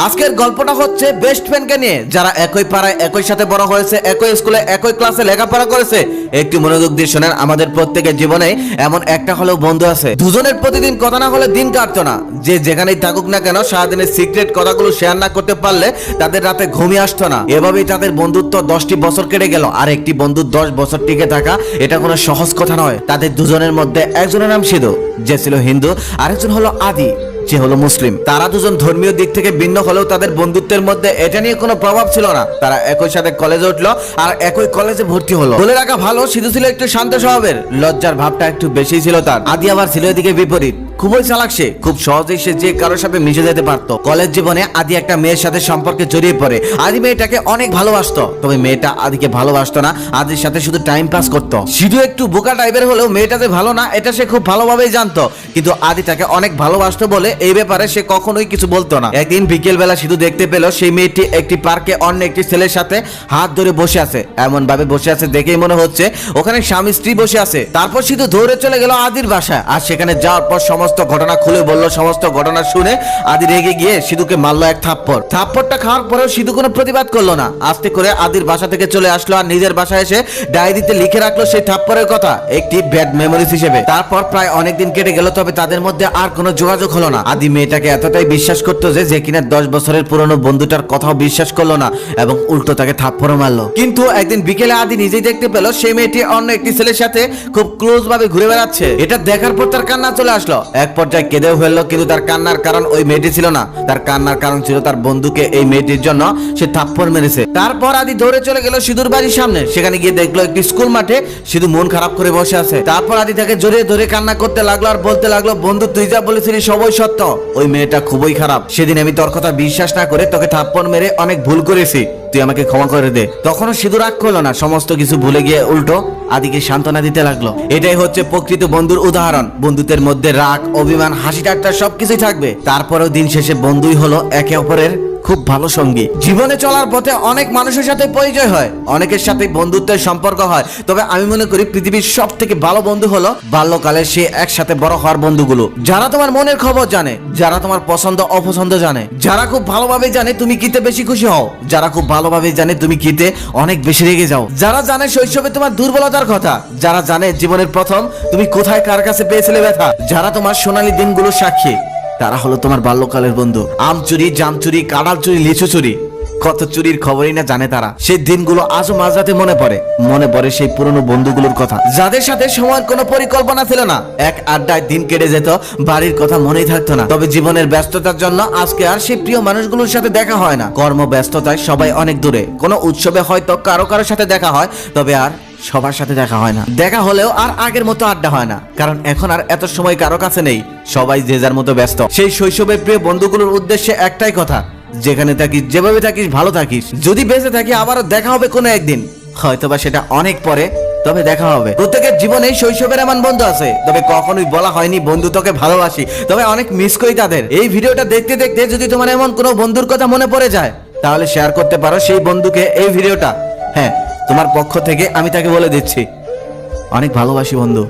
আজকের গল্পটা হচ্ছে বেস্ট ফ্রেন্ডকে নিয়ে, যারা একই পাড়ায় একই সাথে বড় হয়েছে, একই স্কুলে একই ক্লাসে লেখাপড়া করেছে। একটু মনোযোগ দিয়ে শোনেন, আমাদের প্রত্যেকের জীবনে এমন একটা হলেও বন্ধু আছে, দুজনের প্রতিদিন কথা না হলে দিন কাটতো না। যে যেখানেই থাকুক না কেন, সারাদিনের সিক্রেট কথাগুলো শেয়ার না করতে পারলে তাদের রাতে ঘুমিয়ে আসতো না। এভাবেই তাদের বন্ধুত্ব 10টি বছর কেটে গেল। আর একটি বন্ধু 10 বছর টিকে থাকা এটা কোনো সহজ কথা নয়। তাদের দুজনের মধ্যে একজনের নাম সিধু, যে ছিল হিন্দু, আরেকজন হলো আদি, যে হলো মুসলিম। তারা দুজন ধর্মীয় দিক থেকে ভিন্ন হলেও তাদের বন্ধুত্বের মধ্যে এটা নিয়ে কোনো প্রভাব ছিল না। তারা একই সাথে কলেজে উঠলো আর একই কলেজে ভর্তি হলো। বলে রাখা ভালো, সিধু ছিল একটু শান্ত স্বভাবের, লজ্জার ভাবটা একটু বেশি ছিল তার। আদি আবার ছিল এদিকে বিপরীত, খুবই চালাক। সে খুব সহজেই সে যে কারোর সাথে মিশে যেতে পারতো। কলেজ জীবনে আদি একটা মেয়ের সাথে সম্পর্কে জড়িয়ে পড়ে। আদি মেয়েটাকে অনেক ভালোবাসতো, তবে মেয়েটা আদিকে ভালোবাসতো না, আদির সাথে শুধু টাইম পাস করতো। সিধু একটু বোকা টাইপের হলেও মেয়েটা যে ভালো না এটা সে খুব ভালোভাবেই জানতো, কিন্তু আদি তাকে অনেক ভালোবাসতো বলে এই ব্যাপারে সে কখনোই কিছু বলতো না। একদিন বিকেল বেলা সিধু দেখতে পেল সেই মেয়েটি একটি পার্কে অন্য একটি ছেলের সাথে হাত ধরে বসে আছে। এমন ভাবে বসে আছে দেখেই মনে হচ্ছে ওখানে স্বামী স্ত্রী বসে আছে। তারপর সিধু দৌড়ে চলে গেল আদির বাসায়, আর সেখানে যাওয়ার পর সমস্ত ঘটনা খুলে বলল। সমস্ত ঘটনা শুনে আদি রেগে গিয়ে সিধুকে মারলো এক থাপ্পড়। থাপ্পড়টা খাওয়ার পরেও সিধু কোনো প্রতিবাদ করলো না। আস্তে করে আদির বাসা থেকে চলে আসলো আর নিজের বাসায় এসে ডায়েরিতে লিখে রাখলো সেই থাপ্পড়ের কথা, একটি ব্যাড মেমোরিজ হিসেবে। তারপর প্রায় অনেকদিন কেটে গেল, তবে তাদের মধ্যে আর কোনো যোগাযোগ হলো না। আদি মেয়েটাকে এতটাই বিশ্বাস করতো যে কিনা 10 বছরের পুরনো বন্ধুটার কথাও বিশ্বাস করলো না এবং উল্টো তাকে থাপ্পড়ও মারলো। কিন্তু একদিন বিকেলে আদি নিজেই দেখতে পেল সেই মেয়েটি অন্য একটি ছেলের সাথে খুব ক্লোজ ভাবে ঘুরে বেড়াচ্ছে। এটা দেখার পর তার কান্না চলে আসলো। এক পর্যায়ে কেঁদেও ফেললো, কিন্তু তার কান্নার কারণ ওই মেয়েটি ছিল না। তার কান্নার কারণ ছিল তার বন্ধুকে এই মেয়েটির জন্য সে থাপ্পড় মেরেছে। তারপর আদি দৌড়ে চলে গেল সিধুর বাড়ির সামনে। সেখানে গিয়ে দেখলো একটি স্কুল মাঠে সিধু মন খারাপ করে বসে আছে। তারপর আদি তাকে জড়িয়ে ধরে কান্না করতে লাগলো আর বলতে লাগলো, বন্ধু তুই যা বলেছিলি সবই সত্য, ওই মেয়েটা খুবই খারাপ। সেদিন আমি তোর কথা বিশ্বাস না করে তোকে থাপ্পড় মেরে অনেক ভুল করেছি, তুই আমাকে ক্ষমা করে দে। তখনও সিধু রাগ করলো না, সমস্ত কিছু ভুলে গিয়ে উল্টো আদিকে সান্ত্বনা দিতে লাগলো। এটাই হচ্ছে প্রকৃত বন্ধুর উদাহরণ। বন্ধুত্বের মধ্যে রাগ, অভিমান, হাসি ঠাট্টা সবকিছুই থাকবে, তারপরেও দিন শেষে বন্ধুই হলো একে অপরের খুব ভালো সঙ্গী। জীবনে চলার পথে অনেক মানুষের সাথে পরিচয় হয়, অনেকের সাথে বন্ধুত্বের সম্পর্ক হয়, তবে আমি মনে করি পৃথিবীর সব থেকে ভালো বন্ধু হলো বাল্যকালে সে একসাথে বড় হওয়ার বন্ধুগুলো, যারা তোমার মনের খবর জানে, যারা তোমার পছন্দ অপছন্দ জানে, যারা খুব ভালোভাবে জানে তুমি কিতে বেশি খুশি হও, যারা খুব ভালোভাবে জানে তুমি কিতে অনেক বেশি রেগে যাও, যারা জানে শৈশবে তোমার দুর্বলতার কথা, যারা জানে জীবনের প্রথম তুমি কোথায় কার কাছে পেয়েছিলে ব্যথা, যারা তোমার সোনালী দিনগুলো সাক্ষী, তারা হলো তোমার বাল্যকালের বন্ধু। আম চুরি, জাম চুরি, কাঁঠাল চুরি, লিচু চুরি, কত চুরির খবরই না জানে তারা। সেই দিনগুলো আজও মাঝরাতে মনে পড়ে সেই পুরনো বন্ধুগুলোর কথা, যাদের সাথে সময়ের কোনো পরিকল্পনা ছিল না। এক আড্ডায় দিন কেটে যেত, বাড়ির কথা মনেই থাকতো না। তবে জীবনের ব্যস্ততার জন্য আজকে আর সেই প্রিয় মানুষগুলোর সাথে দেখা হয় না। কর্মব্যস্ততায় সবাই অনেক দূরে, কোনো উৎসবে হয়তো কারো কারোর সাথে দেখা হয়, তবে আর সবার সাথে দেখা হয় না। দেখা হলেও আর আগের মতো আড্ডা হয় না, কারণ এখন আর এত সময় কারো কাছে নেই, সবাই যে যার মতো ব্যস্ত। সেই শৈশবের প্রিয় বন্ধুগুলোর উদ্দেশ্যে একটাই কথা, যেখানে থাকিস, যেভাবে থাকিস, ভালো থাকিস। যদি বেঁচে থাকি আবারও দেখা হবে কোনো একদিন, হয়তোবা সেটা অনেক পরে, তবে দেখা হবে। প্রত্যেকের জীবনে শৈশবের এমন বন্ধু আছে, তবে কখনোই বলা হয়নি বন্ধু তোকে ভালোবাসি, তবে অনেক মিস করি তাদের। এই ভিডিওটা দেখতে দেখতে যদি তোমার এমন কোনো বন্ধুর কথা মনে পড়ে যায়, তাহলে শেয়ার করতে পারো সেই বন্ধুকে এই ভিডিওটা। হ্যাঁ, তোমার পক্ষ থেকে আমি তাকে বলে দিচ্ছি, অনেক ভালোবাসি বন্ধু।